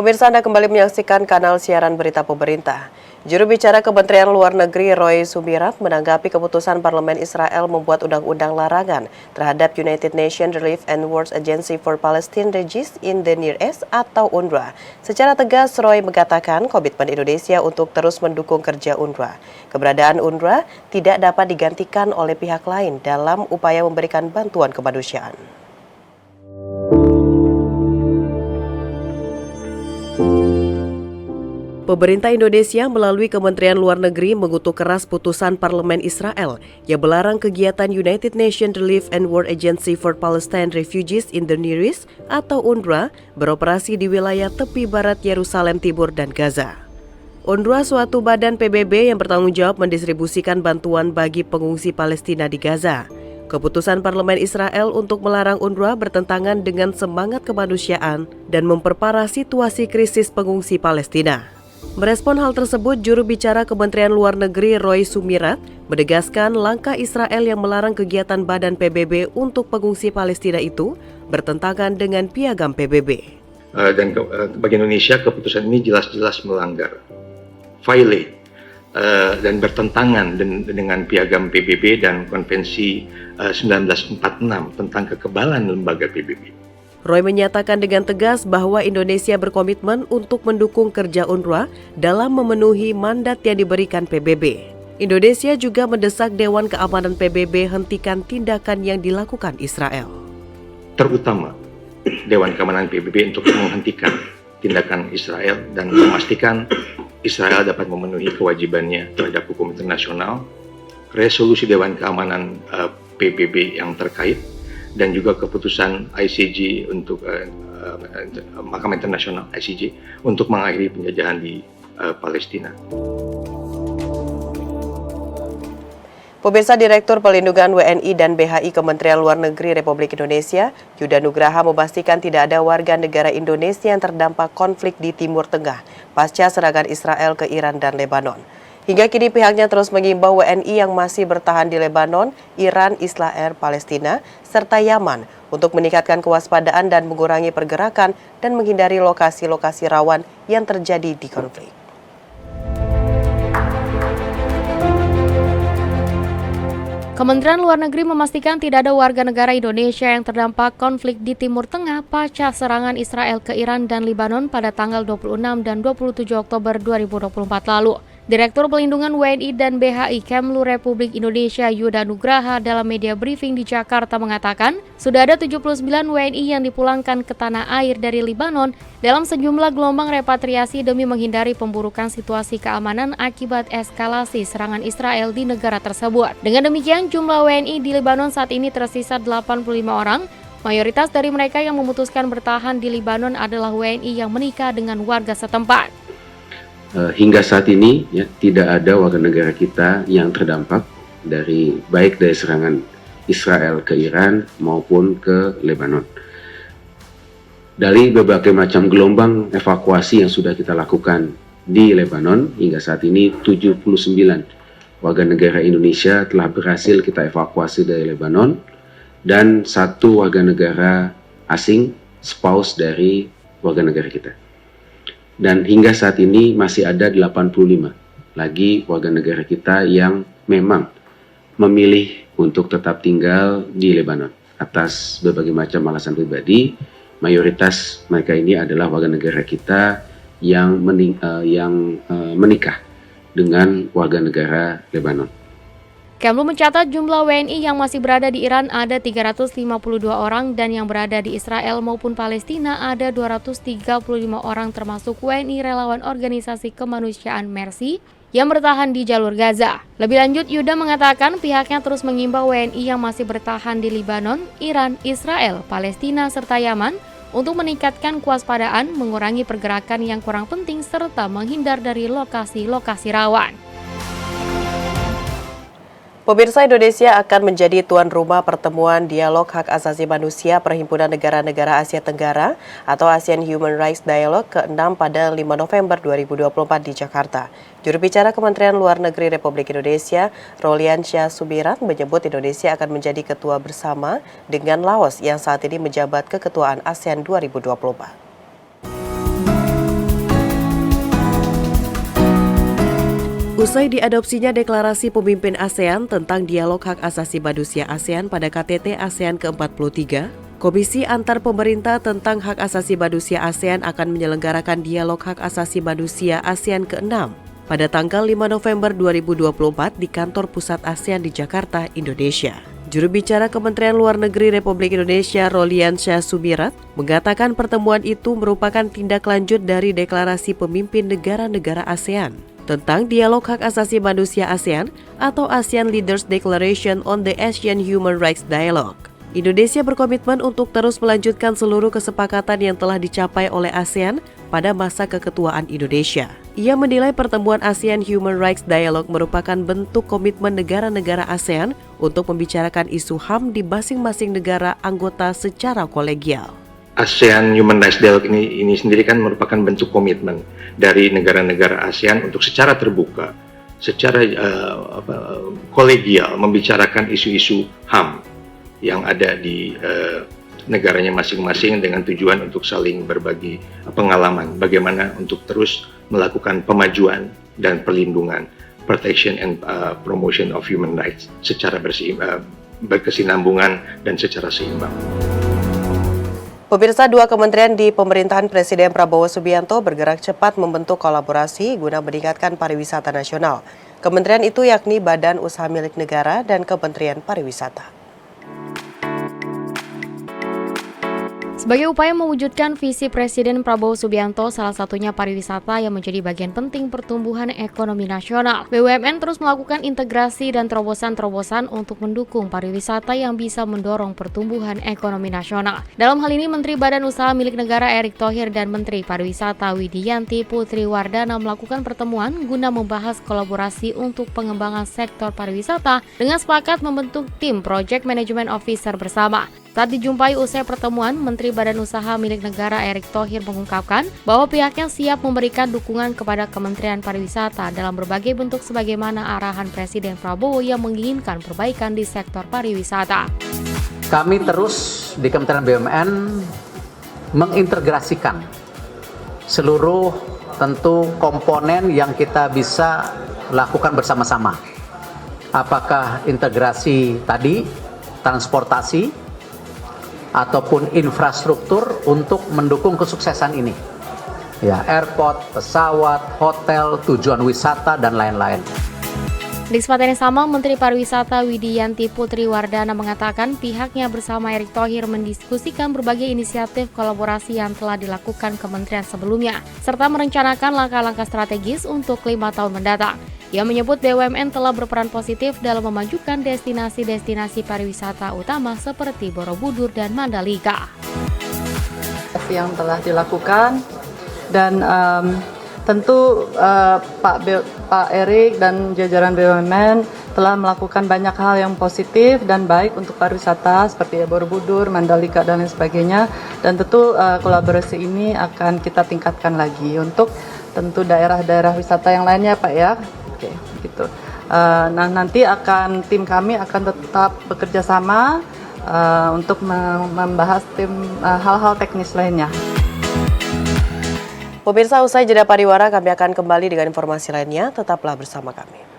Pemirsa, Anda kembali menyaksikan kanal siaran berita pemerintah. Juru bicara Kementerian Luar Negeri Roy Sumirat menanggapi keputusan Parlemen Israel membuat undang-undang larangan terhadap United Nations Relief and World Agency for Palestine Regions in the Near East atau UNRWA. Secara tegas, Roy mengatakan komitmen Indonesia untuk terus mendukung kerja UNRWA. Keberadaan UNRWA tidak dapat digantikan oleh pihak lain dalam upaya memberikan bantuan kemanusiaan. Pemerintah Indonesia melalui Kementerian Luar Negeri mengutuk keras putusan Parlemen Israel yang melarang kegiatan United Nations Relief and World Agency for Palestine Refugees in the Near East atau UNRWA beroperasi di wilayah tepi barat Yerusalem Timur dan Gaza. UNRWA suatu badan PBB yang bertanggung jawab mendistribusikan bantuan bagi pengungsi Palestina di Gaza. Keputusan Parlemen Israel untuk melarang UNRWA bertentangan dengan semangat kemanusiaan dan memperparah situasi krisis pengungsi Palestina. Merespon hal tersebut, juru bicara Kementerian Luar Negeri Roy Sumirat menegaskan langkah Israel yang melarang kegiatan badan PBB untuk pengungsi Palestina itu bertentangan dengan piagam PBB. Bagi Indonesia, keputusan ini jelas-jelas melanggar, violate, dan bertentangan dengan piagam PBB dan konvensi 1946 tentang kekebalan lembaga PBB. Roy menyatakan dengan tegas bahwa Indonesia berkomitmen untuk mendukung kerja UNRWA dalam memenuhi mandat yang diberikan PBB. Indonesia juga mendesak Dewan Keamanan PBB hentikan tindakan yang dilakukan Israel. Terutama Dewan Keamanan PBB untuk menghentikan tindakan Israel dan memastikan Israel dapat memenuhi kewajibannya terhadap hukum internasional, resolusi Dewan Keamanan PBB yang terkait, dan juga keputusan ICJ untuk Mahkamah Internasional ICJ untuk mengakhiri penjajahan di Palestina. Pemirsa, Direktur Pelindungan WNI dan BHI Kementerian Luar Negeri Republik Indonesia, Yuda Nugraha memastikan tidak ada warga negara Indonesia yang terdampak konflik di Timur Tengah pasca serangan Israel ke Iran dan Lebanon. Hingga kini pihaknya terus mengimbau WNI yang masih bertahan di Lebanon, Iran, Israel, Palestina, serta Yaman untuk meningkatkan kewaspadaan dan mengurangi pergerakan dan menghindari lokasi-lokasi rawan yang terjadi di konflik. Kementerian Luar Negeri memastikan tidak ada warga negara Indonesia yang terdampak konflik di Timur Tengah pasca serangan Israel ke Iran dan Lebanon pada tanggal 26 dan 27 Oktober 2024 lalu. Direktur Pelindungan WNI dan BHI Kemlu Republik Indonesia Yuda Nugraha dalam media briefing di Jakarta mengatakan sudah ada 79 WNI yang dipulangkan ke tanah air dari Lebanon dalam sejumlah gelombang repatriasi demi menghindari pemburukan situasi keamanan akibat eskalasi serangan Israel di negara tersebut. Dengan demikian, jumlah WNI di Lebanon saat ini tersisa 85 orang. Mayoritas dari mereka yang memutuskan bertahan di Lebanon adalah WNI yang menikah dengan warga setempat. Hingga saat ini tidak ada warga negara kita yang terdampak baik dari serangan Israel ke Iran maupun ke Lebanon. Dari berbagai macam gelombang evakuasi yang sudah kita lakukan di Lebanon, hingga saat ini 79 warga negara Indonesia telah berhasil kita evakuasi dari Lebanon dan 1 warga negara asing, spouse dari warga negara kita. Dan hingga saat ini masih ada 85 lagi warga negara kita yang memang memilih untuk tetap tinggal di Lebanon atas berbagai macam alasan pribadi. Mayoritas mereka ini adalah warga negara kita yang menikah dengan warga negara Lebanon. Kemlu mencatat jumlah WNI yang masih berada di Iran ada 352 orang dan yang berada di Israel maupun Palestina ada 235 orang termasuk WNI relawan organisasi kemanusiaan Mercy yang bertahan di jalur Gaza. Lebih lanjut, Yuda mengatakan pihaknya terus mengimbau WNI yang masih bertahan di Lebanon, Iran, Israel, Palestina, serta Yaman untuk meningkatkan kewaspadaan, mengurangi pergerakan yang kurang penting, serta menghindar dari lokasi-lokasi rawan. Pemirsa, Indonesia akan menjadi tuan rumah pertemuan Dialog Hak Asasi Manusia Perhimpunan Negara-Negara Asia Tenggara atau ASEAN Human Rights Dialogue ke-6 pada 5 November 2024 di Jakarta. Juru bicara Kementerian Luar Negeri Republik Indonesia, Roliansyah Sumirat, menyebut Indonesia akan menjadi ketua bersama dengan Laos yang saat ini menjabat keketuaan ASEAN 2024. Usai diadopsinya deklarasi pemimpin ASEAN tentang dialog hak asasi manusia ASEAN pada KTT ASEAN ke-43, Komisi Antar Pemerintah tentang Hak Asasi Manusia ASEAN akan menyelenggarakan dialog hak asasi manusia ASEAN ke-6 pada tanggal 5 November 2024 di kantor pusat ASEAN di Jakarta, Indonesia. Juru bicara Kementerian Luar Negeri Republik Indonesia Rolian Syah Sumirat mengatakan pertemuan itu merupakan tindak lanjut dari deklarasi pemimpin negara-negara ASEAN tentang dialog hak asasi manusia ASEAN atau ASEAN Leaders Declaration on the Asian Human Rights Dialogue. Indonesia berkomitmen untuk terus melanjutkan seluruh kesepakatan yang telah dicapai oleh ASEAN pada masa keketuaan Indonesia. Ia menilai pertemuan ASEAN Human Rights Dialogue merupakan bentuk komitmen negara-negara ASEAN untuk membicarakan isu HAM di masing-masing negara anggota secara kolegial. ASEAN Human Rights Dialogue ini sendiri kan merupakan bentuk komitmen dari negara-negara ASEAN untuk secara terbuka, secara kolegial membicarakan isu-isu HAM yang ada di negaranya masing-masing dengan tujuan untuk saling berbagi pengalaman bagaimana untuk terus melakukan pemajuan dan perlindungan, protection and promotion of human rights secara berkesinambungan dan secara seimbang. Pemirsa, dua kementerian di pemerintahan Presiden Prabowo Subianto bergerak cepat membentuk kolaborasi guna meningkatkan pariwisata nasional. Kementerian itu yakni Badan Usaha Milik Negara dan Kementerian Pariwisata. Sebagai upaya mewujudkan visi Presiden Prabowo Subianto, salah satunya pariwisata yang menjadi bagian penting pertumbuhan ekonomi nasional. BUMN terus melakukan integrasi dan terobosan-terobosan untuk mendukung pariwisata yang bisa mendorong pertumbuhan ekonomi nasional. Dalam hal ini, Menteri Badan Usaha Milik Negara Erick Thohir dan Menteri Pariwisata Widianti Putri Wardana melakukan pertemuan guna membahas kolaborasi untuk pengembangan sektor pariwisata dengan sepakat membentuk tim Project Management Officer bersama. Saat dijumpai usai pertemuan, Menteri Badan Usaha Milik Negara Erick Thohir mengungkapkan bahwa pihaknya siap memberikan dukungan kepada Kementerian Pariwisata dalam berbagai bentuk sebagaimana arahan Presiden Prabowo yang menginginkan perbaikan di sektor pariwisata. Kami terus di Kementerian BUMN mengintegrasikan seluruh tentu komponen yang kita bisa lakukan bersama-sama. Apakah integrasi tadi, transportasi, ataupun infrastruktur untuk mendukung kesuksesan ini. Ya, airport, pesawat, hotel, tujuan wisata, dan lain-lain. Di kesempatan yang sama, Menteri Pariwisata Widianti Putri Wardana mengatakan pihaknya bersama Erick Thohir mendiskusikan berbagai inisiatif kolaborasi yang telah dilakukan kementerian sebelumnya, serta merencanakan langkah-langkah strategis untuk 5 tahun mendatang. Ia menyebut BUMN telah berperan positif dalam memajukan destinasi-destinasi pariwisata utama seperti Borobudur dan Mandalika. Yang telah dilakukan dan tentu Pak Erick dan jajaran BUMN telah melakukan banyak hal yang positif dan baik untuk pariwisata seperti Borobudur, Mandalika dan lain sebagainya, dan tentu kolaborasi ini akan kita tingkatkan lagi untuk tentu daerah-daerah wisata yang lainnya, Pak ya. Oke, gitu. Nah, nanti tim kami akan tetap bekerja sama untuk membahas hal-hal teknis lainnya. Pemirsa, usai jeda pariwara kami akan kembali dengan informasi lainnya. Tetaplah bersama kami.